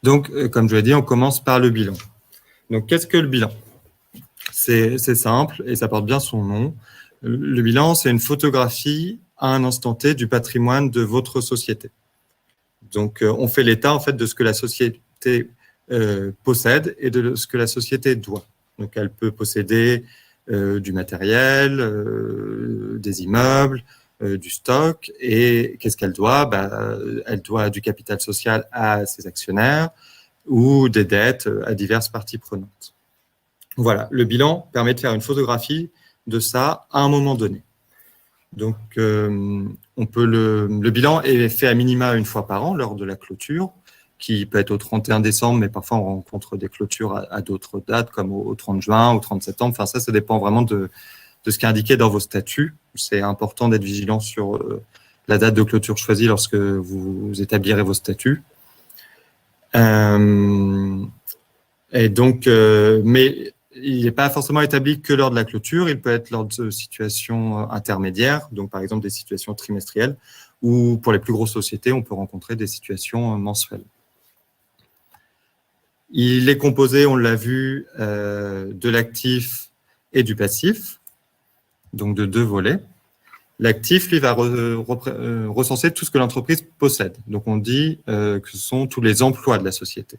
Donc, comme je l'ai dit, on commence par le bilan. Donc, qu'est-ce que le bilan? C'est simple et ça porte bien son nom. Le bilan, c'est une photographie à un instant T du patrimoine de votre société. Donc, on fait l'état en fait de ce que la société possède et de ce que la société doit. Donc, elle peut posséder du matériel, des immeubles, du stock. Et qu'est-ce qu'elle doit? Elle doit du capital social à ses actionnaires ou des dettes à diverses parties prenantes. Voilà, le bilan permet de faire une photographie de ça à un moment donné. Donc, le bilan est fait à minima une fois par an lors de la clôture, qui peut être au 31 décembre, mais parfois on rencontre des clôtures à d'autres dates, comme au 30 juin, au 30 septembre. Enfin, ça dépend vraiment de ce qui est indiqué dans vos statuts. C'est important d'être vigilant sur la date de clôture choisie lorsque vous établirez vos statuts. Et donc, mais il n'est pas forcément établi que lors de la clôture, il peut être lors de situations intermédiaires, donc par exemple des situations trimestrielles, ou pour les plus grosses sociétés, on peut rencontrer des situations mensuelles. Il est composé, on l'a vu, de l'actif et du passif, donc de deux volets. L'actif, lui, va recenser tout ce que l'entreprise possède. Donc on dit que ce sont tous les emplois de la société,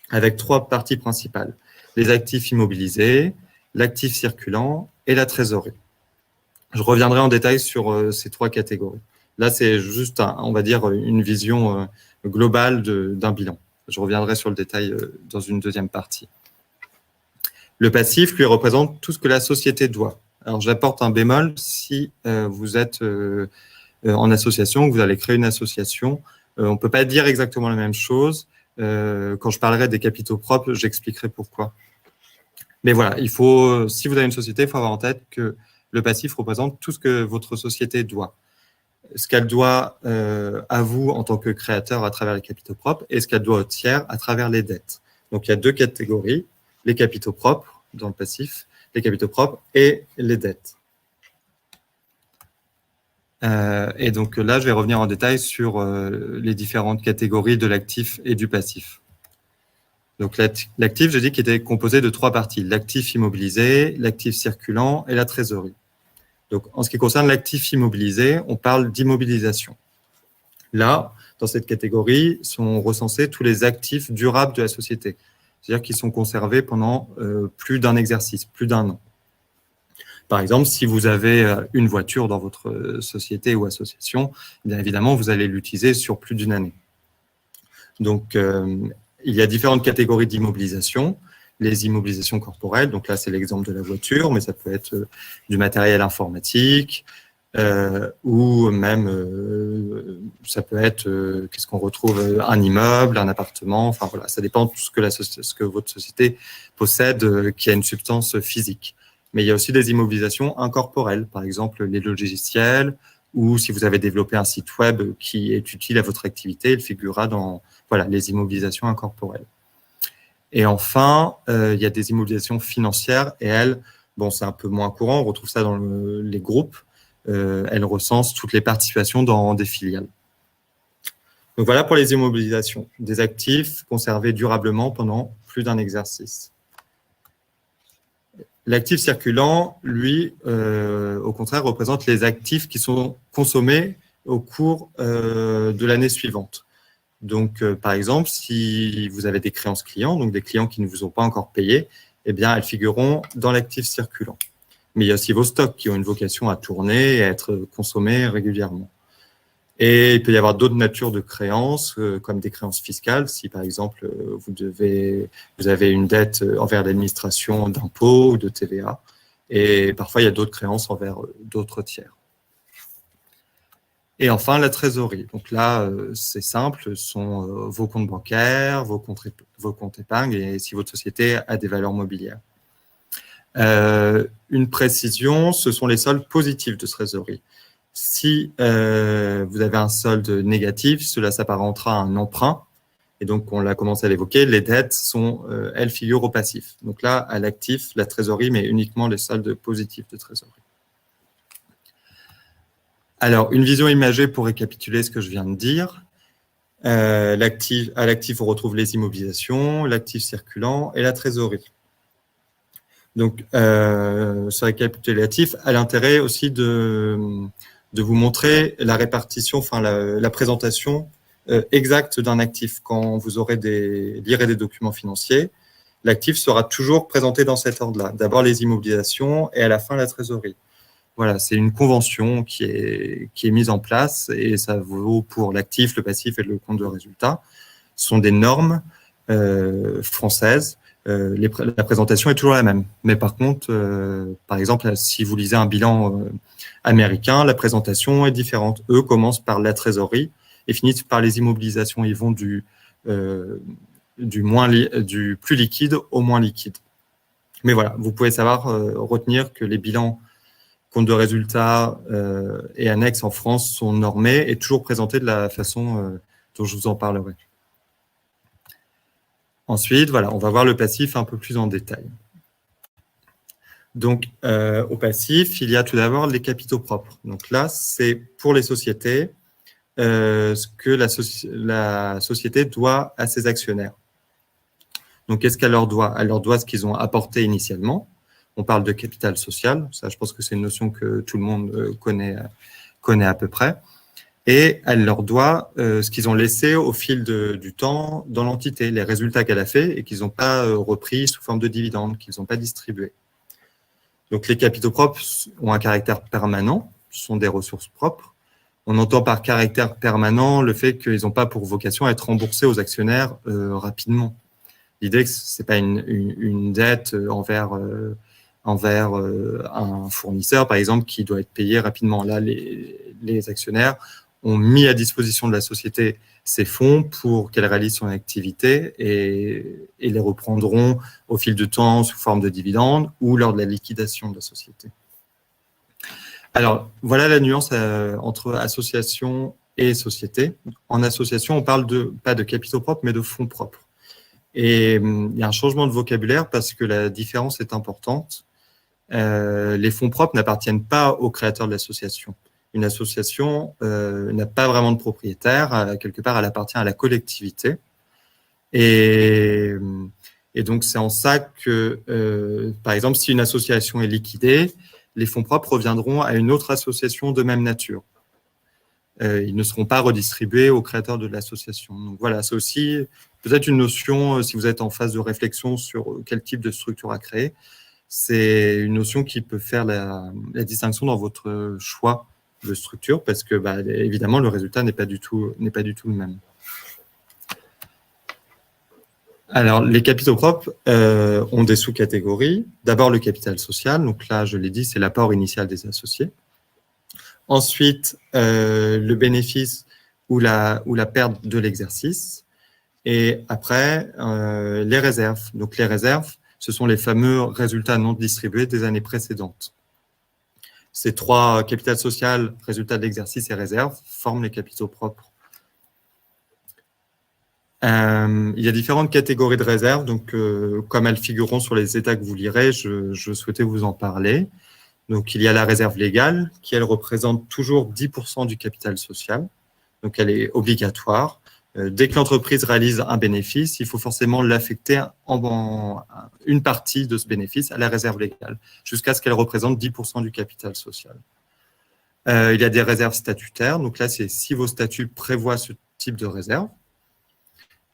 avec trois parties principales. Les actifs immobilisés, l'actif circulant et la trésorerie. Je reviendrai en détail sur ces trois catégories. Là, c'est juste, on va dire, une vision globale d'un bilan. Je reviendrai sur le détail dans une deuxième partie. Le passif, lui, représente tout ce que la société doit. Alors, j'apporte un bémol si vous êtes en association, que vous allez créer une association. On ne peut pas dire exactement la même chose. Quand je parlerai des capitaux propres, j'expliquerai pourquoi. Mais voilà, si vous avez une société, il faut avoir en tête que le passif représente tout ce que votre société doit. Ce qu'elle doit à vous en tant que créateur à travers les capitaux propres et ce qu'elle doit aux tiers à travers les dettes. Donc, il y a deux catégories, les capitaux propres dans le passif, les capitaux propres et les dettes. Et donc là, je vais revenir en détail sur les différentes catégories de l'actif et du passif. Donc l'actif, je dis qu'il était composé de trois parties, l'actif immobilisé, l'actif circulant et la trésorerie. Donc en ce qui concerne l'actif immobilisé, on parle d'immobilisation. Là, dans cette catégorie, sont recensés tous les actifs durables de la société, c'est-à-dire qui sont conservés pendant plus d'un exercice, plus d'un an. Par exemple, si vous avez une voiture dans votre société ou association, bien évidemment, vous allez l'utiliser sur plus d'une année. Donc, il y a différentes catégories d'immobilisation. Les immobilisations corporelles, donc là, c'est l'exemple de la voiture, mais ça peut être du matériel informatique ou même, ça peut être, qu'est-ce qu'on retrouve, un immeuble, un appartement, enfin voilà, ça dépend de ce que votre société possède qui a une substance physique. Mais il y a aussi des immobilisations incorporelles, par exemple les logiciels, ou si vous avez développé un site web qui est utile à votre activité, il figurera dans les immobilisations incorporelles. Et enfin, il y a des immobilisations financières, et elles, bon, c'est un peu moins courant, on retrouve ça dans les groupes, elles recensent toutes les participations dans des filiales. Donc voilà pour les immobilisations, des actifs conservés durablement pendant plus d'un exercice. L'actif circulant, lui, au contraire, représente les actifs qui sont consommés au cours de l'année suivante. Donc, par exemple, si vous avez des créances clients, donc des clients qui ne vous ont pas encore payé, eh bien, elles figureront dans l'actif circulant. Mais il y a aussi vos stocks qui ont une vocation à tourner et à être consommés régulièrement. Et il peut y avoir d'autres natures de créances, comme des créances fiscales. Si, par exemple, vous avez une dette envers l'administration d'impôts ou de TVA. Et parfois, il y a d'autres créances envers d'autres tiers. Et enfin, la trésorerie. Donc là, c'est simple, ce sont vos comptes bancaires, vos comptes épargne et si votre société a des valeurs mobilières. Une précision, ce sont les soldes positifs de trésorerie. Si vous avez un solde négatif, cela s'apparentera à un emprunt. Et donc, on l'a commencé à l'évoquer, les dettes elles figurent au passif. Donc là, à l'actif, la trésorerie, mais uniquement les soldes positifs de trésorerie. Alors, une vision imagée pour récapituler ce que je viens de dire. À l'actif, on retrouve les immobilisations, l'actif circulant et la trésorerie. Donc, ce récapitulatif a l'intérêt aussi de vous montrer la répartition, enfin la présentation exacte d'un actif. Quand vous aurez lirez des documents financiers, l'actif sera toujours présenté dans cet ordre-là. D'abord les immobilisations et à la fin la trésorerie. Voilà, c'est une convention qui est mise en place et ça vaut pour l'actif, le passif et le compte de résultat. Ce sont des normes françaises. La présentation est toujours la même. Mais par contre, par exemple, si vous lisez un bilan américain, la présentation est différente. Eux commencent par la trésorerie et finissent par les immobilisations. Ils vont du plus liquide au moins liquide. Mais voilà, vous pouvez savoir retenir que les bilans compte de résultats et annexes en France sont normés et toujours présentés de la façon dont je vous en parlerai. Ensuite, voilà, on va voir le passif un peu plus en détail. Donc, au passif, il y a tout d'abord les capitaux propres. Donc là, c'est pour les sociétés ce que la société doit à ses actionnaires. Donc, qu'est-ce qu'elle leur doit? Elle leur doit ce qu'ils ont apporté initialement. On parle de capital social. Ça, je pense que c'est une notion que tout le monde connaît à peu près. Et elle leur doit ce qu'ils ont laissé au fil du temps dans l'entité, les résultats qu'elle a fait et qu'ils n'ont pas repris sous forme de dividendes, qu'ils n'ont pas distribués. Donc, les capitaux propres ont un caractère permanent, sont des ressources propres. On entend par caractère permanent le fait qu'ils n'ont pas pour vocation à être remboursés aux actionnaires rapidement. L'idée, ce n'est pas une dette envers un fournisseur, par exemple, qui doit être payé rapidement. Là, les actionnaires ont mis à disposition de la société ces fonds pour qu'elle réalise son activité et les reprendront au fil du temps sous forme de dividendes ou lors de la liquidation de la société. Alors, voilà la nuance entre association et société. En association, on parle pas de capitaux propres, mais de fonds propres. Et il y a un changement de vocabulaire parce que la différence est importante. Les fonds propres n'appartiennent pas au créateur de l'association. Une association n'a pas vraiment de propriétaire. Quelque part, elle appartient à la collectivité. Et donc, c'est en ça que, par exemple, si une association est liquidée, les fonds propres reviendront à une autre association de même nature. Ils ne seront pas redistribués au créateur de l'association. Donc voilà, c'est aussi peut-être une notion, si vous êtes en phase de réflexion sur quel type de structure à créer, c'est une notion qui peut faire la distinction dans votre choix de structure parce que, évidemment, le résultat n'est pas du tout le même. Alors, les capitaux propres ont des sous-catégories. D'abord, le capital social. Donc là, je l'ai dit, c'est l'apport initial des associés. Ensuite, le bénéfice ou la perte de l'exercice. Et après, les réserves. Donc, les réserves, ce sont les fameux résultats non distribués des années précédentes. Ces trois, capital social, résultat de l'exercice et réserves, forment les capitaux propres. Il y a différentes catégories de réserves. Donc, comme elles figureront sur les états que vous lirez, je souhaitais vous en parler. Donc, il y a la réserve légale, qui, elle, représente toujours 10% du capital social. Donc, elle est obligatoire. Dès que l'entreprise réalise un bénéfice, il faut forcément l'affecter en une partie de ce bénéfice à la réserve légale, jusqu'à ce qu'elle représente 10% du capital social. Il y a des réserves statutaires. Donc là, c'est si vos statuts prévoient ce type de réserve.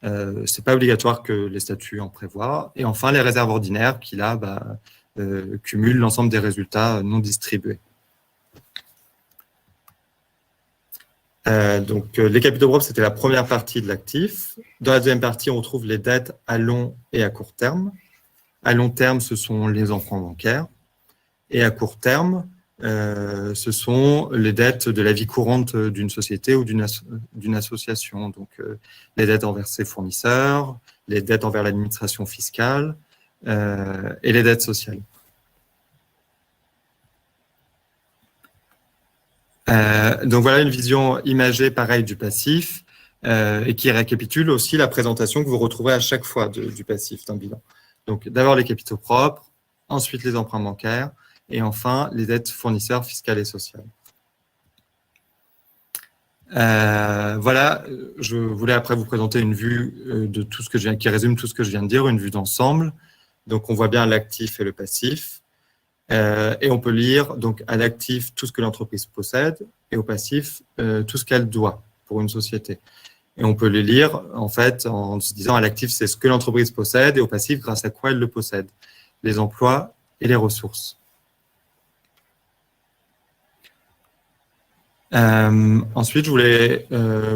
Ce n'est pas obligatoire que les statuts en prévoient. Et enfin, les réserves ordinaires qui, là, cumulent l'ensemble des résultats non distribués. Donc, les capitaux propres, c'était la première partie de l'actif. Dans la deuxième partie, on retrouve les dettes à long et à court terme. À long terme, ce sont les emprunts bancaires. Et à court terme, ce sont les dettes de la vie courante d'une société ou d'une association. Donc, les dettes envers ses fournisseurs, les dettes envers l'administration fiscale et les dettes sociales. Donc, voilà une vision imagée, pareil, du passif et qui récapitule aussi la présentation que vous retrouverez à chaque fois du passif d'un bilan. Donc, d'abord les capitaux propres, ensuite les emprunts bancaires, et enfin, les dettes fournisseurs fiscales et sociales. Voilà, je voulais après vous présenter une vue de tout ce que qui résume tout ce que je viens de dire, une vue d'ensemble. Donc, on voit bien l'actif et le passif. Et on peut lire donc à l'actif tout ce que l'entreprise possède et au passif tout ce qu'elle doit pour une société. Et on peut les lire en fait en se disant à l'actif c'est ce que l'entreprise possède et au passif grâce à quoi elle le possède, les emplois et les ressources. Ensuite, je voulais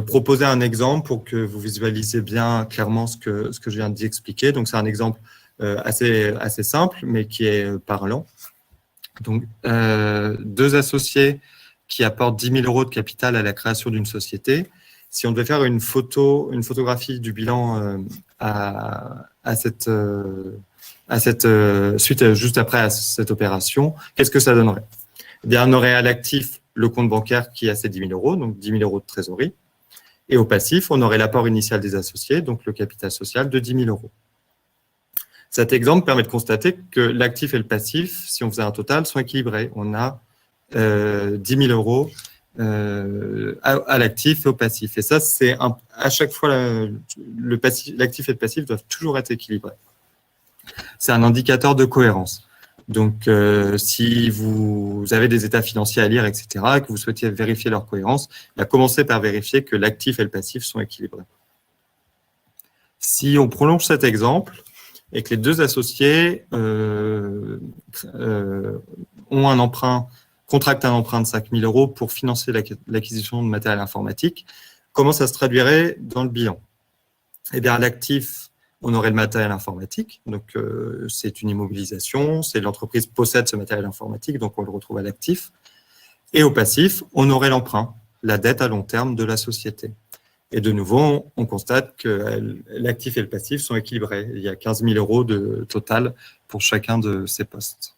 proposer un exemple pour que vous visualisez bien clairement ce que je viens d'y expliquer. Donc, c'est un exemple assez simple, mais qui est parlant. Donc, deux associés qui apportent 10 000 € de capital à la création d'une société. Si on devait faire une photographie du bilan suite juste après à cette opération, qu'est-ce que ça donnerait? Eh bien, on aurait à l'actif le compte bancaire qui a ses 10 000 €, donc 10 000 € de trésorerie. Et au passif, on aurait l'apport initial des associés, donc le capital social de 10 000 €. Cet exemple permet de constater que l'actif et le passif, si on faisait un total, sont équilibrés. On a 10 000 € à l'actif et au passif. Et ça, c'est à chaque fois, l'actif et le passif doivent toujours être équilibrés. C'est un indicateur de cohérence. Donc, si vous avez des états financiers à lire, etc., et que vous souhaitiez vérifier leur cohérence, commencez par vérifier que l'actif et le passif sont équilibrés. Si on prolonge cet exemple et que les deux associés contractent un emprunt de 5 000 € pour financer l'acquisition de matériel informatique, comment ça se traduirait dans le bilan? Eh bien, à l'actif, on aurait le matériel informatique, donc c'est une immobilisation, c'est l'entreprise possède ce matériel informatique, donc on le retrouve à l'actif. Et au passif, on aurait l'emprunt, la dette à long terme de la société. Et de nouveau, on constate que l'actif et le passif sont équilibrés. Il y a 15 000 € de total pour chacun de ces postes.